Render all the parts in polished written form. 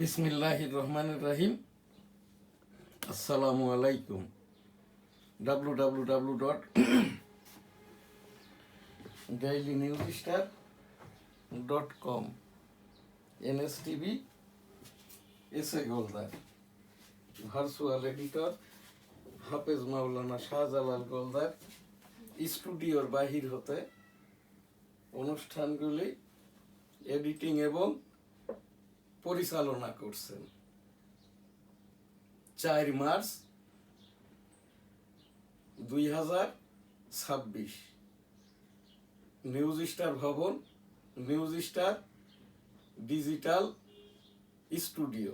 বিসমিল্লাহির রহমানির রহিম। আসসালামু আলাইকুম। www.dailynewsstar.com NSTV S A Goldar, virtual editor হাফেজ মাওলানা শাহজালাল গোলদার স্টুডিওর বাহির হতে অনুষ্ঠানগুলি এডিটিং এবং পরিচালনা করছেন। 4 মার্চ 2026 নিউজ স্টার ভবন, নিউজ স্টার ডিজিটাল স্টুডিও।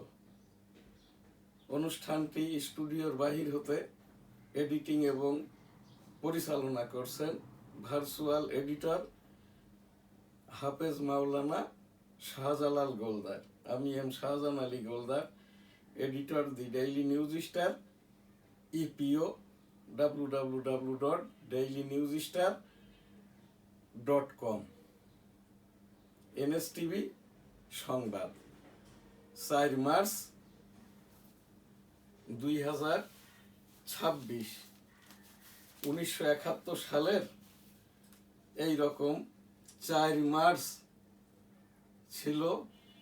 অনুষ্ঠানটি স্টুডিওর বাহির হতে এডিটিং এবং পরিচালনা করছেন ভার্চুয়াল এডিটর হাফেজ মাওলানা শাহজালাল গোলদার। আমি M Shahjan Ali Goldar, editor the Daily News Star, ইপিও www.dailynewsstar.com এনএসটিভি সংবাদ 4 মার্চ 2026 1971 সালের এই রকম 4 মার্চ ছিল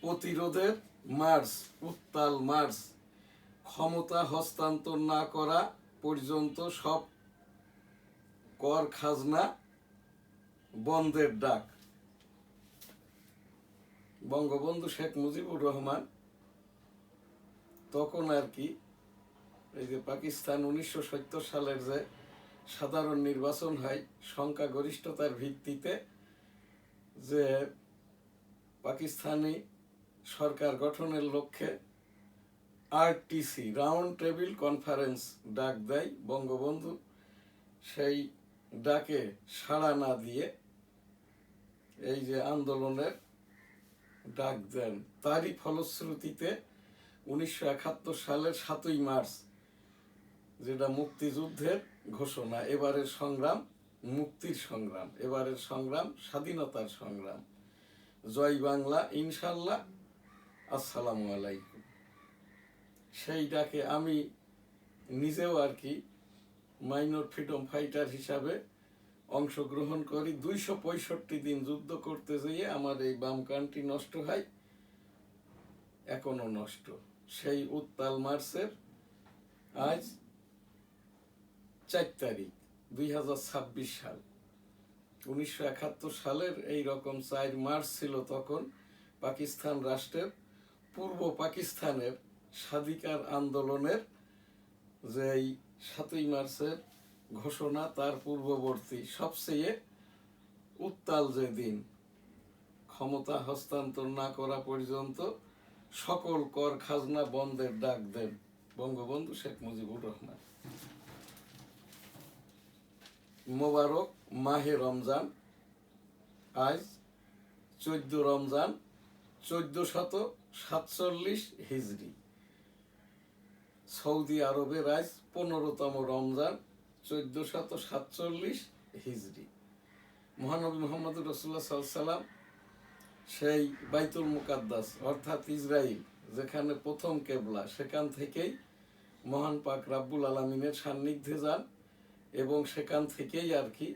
প্রতিরোধের মার্চ, উত্তাল মার্চ। ক্ষমতা হস্তান্তর না করা পর্যন্ত সব কর খাজনা বন্ধের ডাক। বঙ্গবন্ধু শেখ মুজিবুর রহমান তখন আর কি এই যে পাকিস্তান 1970 সালের যে সাধারণ নির্বাচন হয় সংখ্যাগরিষ্ঠতার ভিত্তিতে, যে পাকিস্তানি সরকার গঠনের লক্ষ্যে আরটিসি রাউন্ড টেবিল কনফারেন্স ডাক দেয়। বঙ্গবন্ধু সেই ডাকে সাড়া না দিয়ে এই যে আন্দোলনের ডাক দেন, তারই ফলশ্রুতিতে 1971 সালের 7ই মার্চ, যেটা মুক্তিযুদ্ধের ঘোষণা, এবারের সংগ্রাম মুক্তির সংগ্রাম, এবারের সংগ্রাম স্বাধীনতার সংগ্রাম। জয় বাংলা, ইনশাল্লাহ, আসসালামু আলাইকুম। সেই ডাকে আমি নিজেও আর কি মাইনর ফ্রিডম ফাইটার হিসাবে অংশগ্রহণ করি। 265 দিন যুদ্ধ করতে যেয়ে আমার এই বাম কানটি নষ্ট হয়, এখনো নষ্ট। সেই উত্তাল মার্চের আজ 4 তারিখ 2026 সাল। 1971 সালের এই রকম 4 মার্চ ছিল তখন পাকিস্তান রাষ্ট্রের পূর্ব পাকিস্তানের স্বাধিকার আন্দোলনের যেই 7ই মার্চের ঘোষণা, তার পূর্ববর্তী সবচেয়ে উত্তাল যে দিন। ক্ষমতা হস্তান্তর না করা পর্যন্ত সকল কর খাজনা বন্ধের ডাক দেন বঙ্গবন্ধু শেখ মুজিবুর রহমান। মোবারক মাহে রমজান। আজ 14 রমজান 1447 হিজরি। সৌদি আরবের আজ 15তম রমজান 1447 হিজরি। মহানবী মুহাম্মদ রাসূলুল্লাহ সাল্লাল্লাহু আলাইহি সাল্লাম সেই বাইতুল মুকাদ্দাস অর্থাৎ ইসরাইল, যেখানে প্রথম কেবলা, সেখান থেকেই মহান পাক রাব্বুল আলামিনের সান্নিধ্যে যান এবং সেখান থেকেই আর কি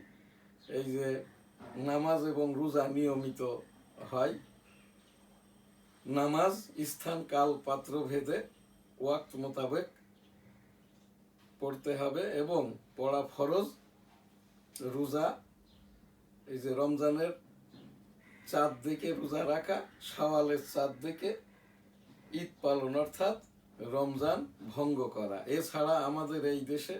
এই যে নামাজ এবং রোজা নিয়মিত হয়। নামাজ স্থান কাল পাত্র ভেদে ওয়াক্ত মোতাবেক পড়তে হবে এবং পড়া ফরজ। রোজা এই যে রমজানের চাঁদ দেখে রোজা রাখা, শাওয়ালের চাঁদ দেখে ঈদ পালন অর্থাৎ রমজান ভঙ্গ করা। এছাড়া আমাদের এই দেশে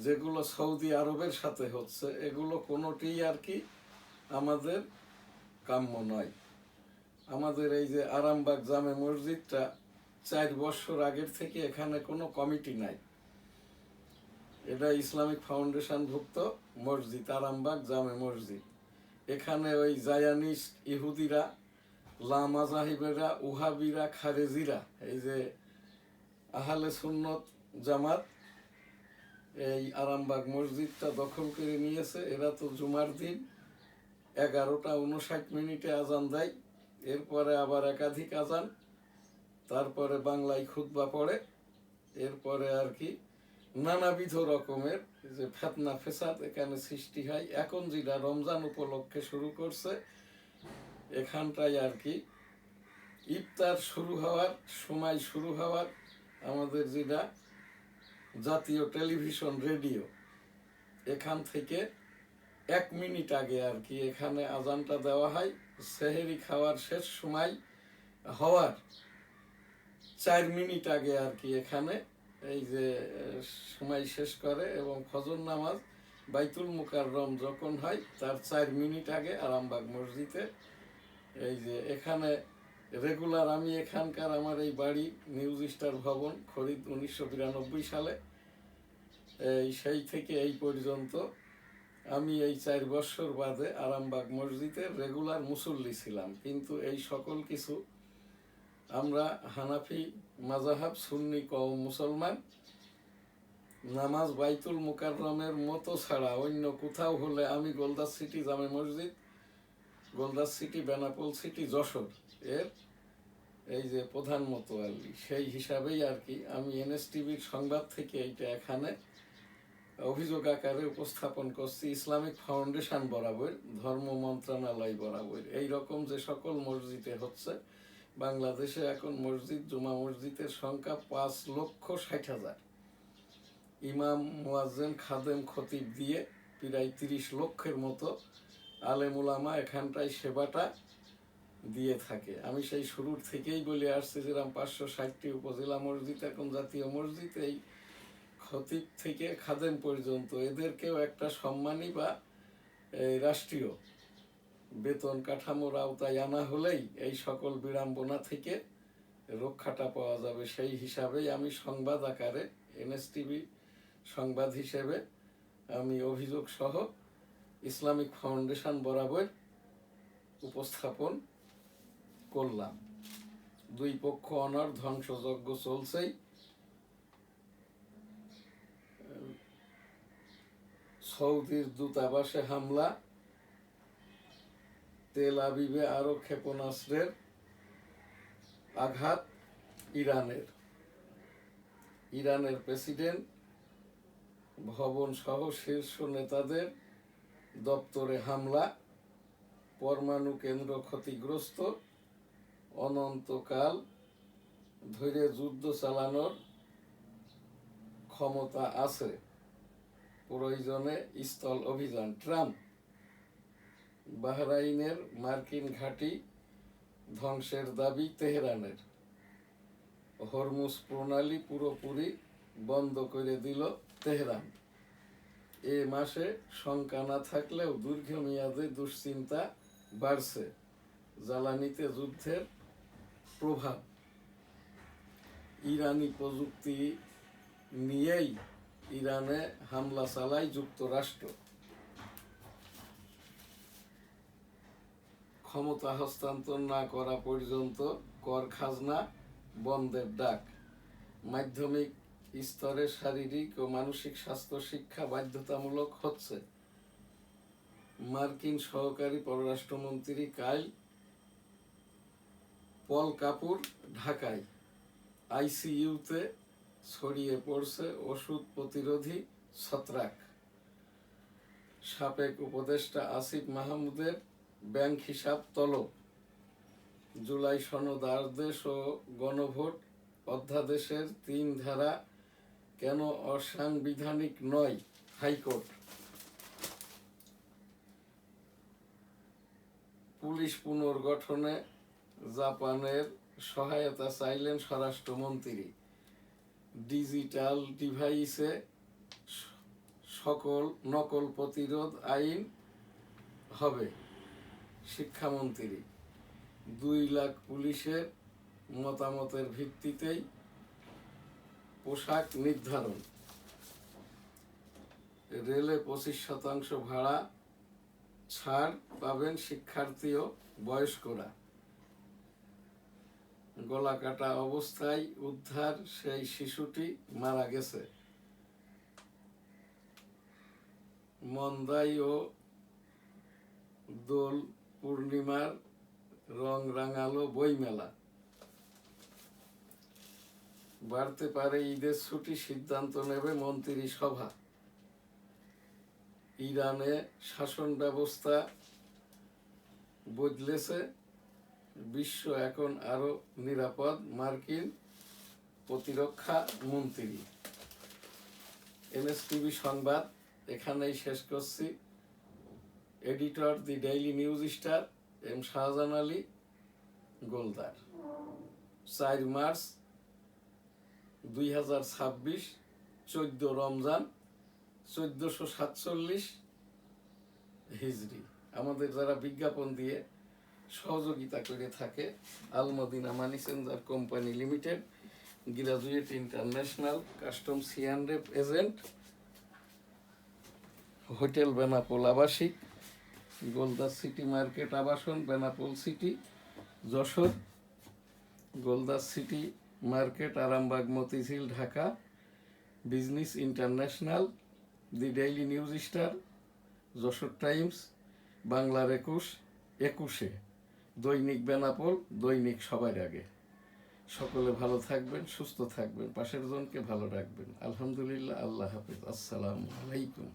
যেগুলো সৌদি আরবের সাথে হচ্ছে, এগুলো কোনোটিই আর কি আমাদের কাম্য নয়। আমাদের এই যে আরামবাগ জামে মসজিদটা 4 বছর আগের থেকে এখানে কোনো কমিটি নাই। এটা ইসলামিক ফাউন্ডেশনভুক্ত মসজিদ, আরামবাগ জামে মসজিদ। এখানে ওই জায়ানিস্ট ইহুদিরা, লামাজাহিবেরা, উহাবিরা, খারেজিরা, এই যে আহলে সুন্নত জামাত এই আরামবাগ মসজিদটা দখল করে নিয়েছে। এরা তো জুমার দিন 11টা 59 মিনিটে আজান দেয়, এরপরে আবার একাধিক আজান, তারপরে বাংলায় খুতবা পড়ে, এরপরে আর কি নানাবিধ রকমের যে ফেতনা ফেসাদ এখানে সৃষ্টি হয়। এখন যেটা রমজান উপলক্ষে শুরু করছে, এখানটায় আর কি ইফতার শুরু হওয়ার সময় শুরু হওয়ার আমাদের যেটা জাতীয় টেলিভিশন রেডিও, এখান থেকে 1 মিনিট আগে আর কি এখানে আজানটা দেওয়া হয়। সেহেরি খাওয়ার শেষ সময় হওয়ার 4 মিনিট আগে আর কি এখানে এই যে সময় শেষ করে, এবং ফজর নামাজ বাইতুল মুকাররম যখন হয় তার 4 মিনিট আগে আরামবাগ মসজিদে এই যে এখানে রেগুলার আমি এখানকার, আমার এই বাড়ি নিউজ স্টার ভবন, খরিদ 1992 সালে। সেই থেকে এই পর্যন্ত আমি এই 4 বছর বাদে আরামবাগ মসজিদের রেগুলার মুসল্লি ছিলাম। কিন্তু এই সকল কিছু আমরা হানাফি মাযহাব সুন্নি কওম মুসলমান, নামাজ বাইতুল মুকাররমের মতো ছাড়া অন্য কোথাও হলে আমি গোলদাস সিটি জামে মসজিদ, গোলদাস সিটি বেনাপোল সিটি যশোর এর এই যে প্রধান মোতোয়াল্লি, সেই হিসাবেই আর কি আমি এনএসটিভির সংবাদ থেকে এইটা এখানে অভিযোগ আকারে উপস্থাপন করছি। ইসলামিক ফাউন্ডেশন বরাবর, ধর্ম মন্ত্রণালয় বরাবর এই রকম যে সকল মসজিদে হচ্ছে, বাংলাদেশে এখন মসজিদ, জুমা মসজিদের সংখ্যা 5,60,000। ইমাম, মুয়াজ্জিন, খাদেম, খতিব দিয়ে প্রায় 30 লক্ষের মতো আলেম উলামা এখানটায় সেবাটা দিয়ে থাকে। আমি সেই শুরুর থেকেই বলে আসছি, যেরকম 560টি উপজেলা মসজিদ এখন জাতীয় মসজিদ, এই খতিব থেকে খাদেম পর্যন্ত এদেরকেও একটা সম্মানী বা রাষ্ট্রীয় বেতন কাঠামোর আওতায় আনা হলেই এই সকল বিড়ম্বনা থেকে রক্ষাটা পাওয়া যাবে। সেই হিসাবেই আমি সংবাদ আকারে এনএসটিভি সংবাদ হিসেবে আমি অভিযোগ সহ ইসলামিক ফাউন্ডেশন বরাবর উপস্থাপন করলাম। দুই পক্ষ অনার ধ্বংসযজ্ঞ চলছেই। সৌদির দূতাবাসে হামলা, তেল আবিবে আরো ক্ষেপণাস্ত্রের আঘাত ইরানের প্রেসিডেন্ট ভবন সহ শীর্ষ নেতাদের দপ্তরে হামলা, পরমাণু কেন্দ্র ক্ষতিগ্রস্ত, অনন্তকাল ধরে যুদ্ধ চালানোর ক্ষমতা আছে, প্রয়োজনে স্থল অভিযান। ট্রাম্প বাহরাইনের মার্কিন ঘাঁটি ধ্বংসের দাবি তেহরানের, হরমুজ প্রণালী পুরোপুরি বন্ধ করে দিল তেহরান। এ মাসে শঙ্কা না থাকলেও দীর্ঘমেয়াদে দুশ্চিন্তা বাড়ছে, জ্বালানিতে যুদ্ধের প্রভাব। ইরানি প্রযুক্তি নিয়েই ইরানে হামলা চালায় যুক্তরাষ্ট্র। ক্ষমতা হস্তান্তর না করা পর্যন্ত কর খাজনা বন্ধের ডাক। মাধ্যমিক স্তরে শারীরিক ও মানসিক স্বাস্থ্য শিক্ষা বাধ্যতামূলক হচ্ছে। মার্কিন সহকারী পররাষ্ট্রমন্ত্রী পল কাপুর ঢাকায়, আইসিইউতে ছড়িয়ে পড়ছে ওষুধ প্রতিরোধী ছত্রাক। সাবেক উপদেষ্টা আসিফ মাহমুদের ব্যাংক হিসাব তলব। জুলাই সনদ আদেশ ও গণভোট অধ্যাদেশের 3 ধারা কেন অসাংবিধানিক নয়, হাইকোর্ট। পুলিশ পুনর্গঠনে জাপানের সহায়তা চাইলেন স্বরাষ্ট্রমন্ত্রী। ডিজিটাল ডিভাইসে সকল নকল প্রতিরোধ আইন হবে, শিক্ষামন্ত্রী। 2 লাখ পুলিশের মতামতের ভিত্তিতেই পোশাক নির্ধারণ। রেলে 25% ভাড়া ছাড় পাবেন শিক্ষার্থী ও বয়স্করা। গলা কাটা অবস্থায় উদ্ধার সেই শিশুটি মারা গেছে। মন্দাই ও দোল পূর্ণিমার রং রাঙালো বইমেলা। বাড়তে পারে ঈদের ছুটি, সিদ্ধান্ত নেবে মন্ত্রিসভা। ইরানে শাসন ব্যবস্থা বদলেছে, বিশ্ব এখন আরো নিরাপদ, মার্কিন প্রতিরক্ষা মন্ত্রী। NSTV সংবাদ এখানেই শেষ করছি। Editor the Daily News Star M Shahjahan Ali Goldar. 4 March 2026, 14 রমজান 1447 হিজরি। আমাদের যারা বিজ্ঞাপন দিয়ে সহযোগিতা করে থাকে, Almadina money changer company limited, graduate international, custom C&F agent, hotel Benapole আবাসিক, গোলদার সিটি মার্কেট আবাসন, Benapole city Jessore, Goldar city market Arambagh Motijheel Dhaka, business international, the Daily News Star, Jessore Times, বাংলার 21-এ, দৈনিক বেনাপোল, দৈনিক সবার আগে। সকলে ভালো থাকবেন, সুস্থ থাকবেন, পাশের জনকে ভালো রাখবেন। আলহামদুলিল্লাহ, আল্লাহ হাফেজ, আসসালামু আলাইকুম।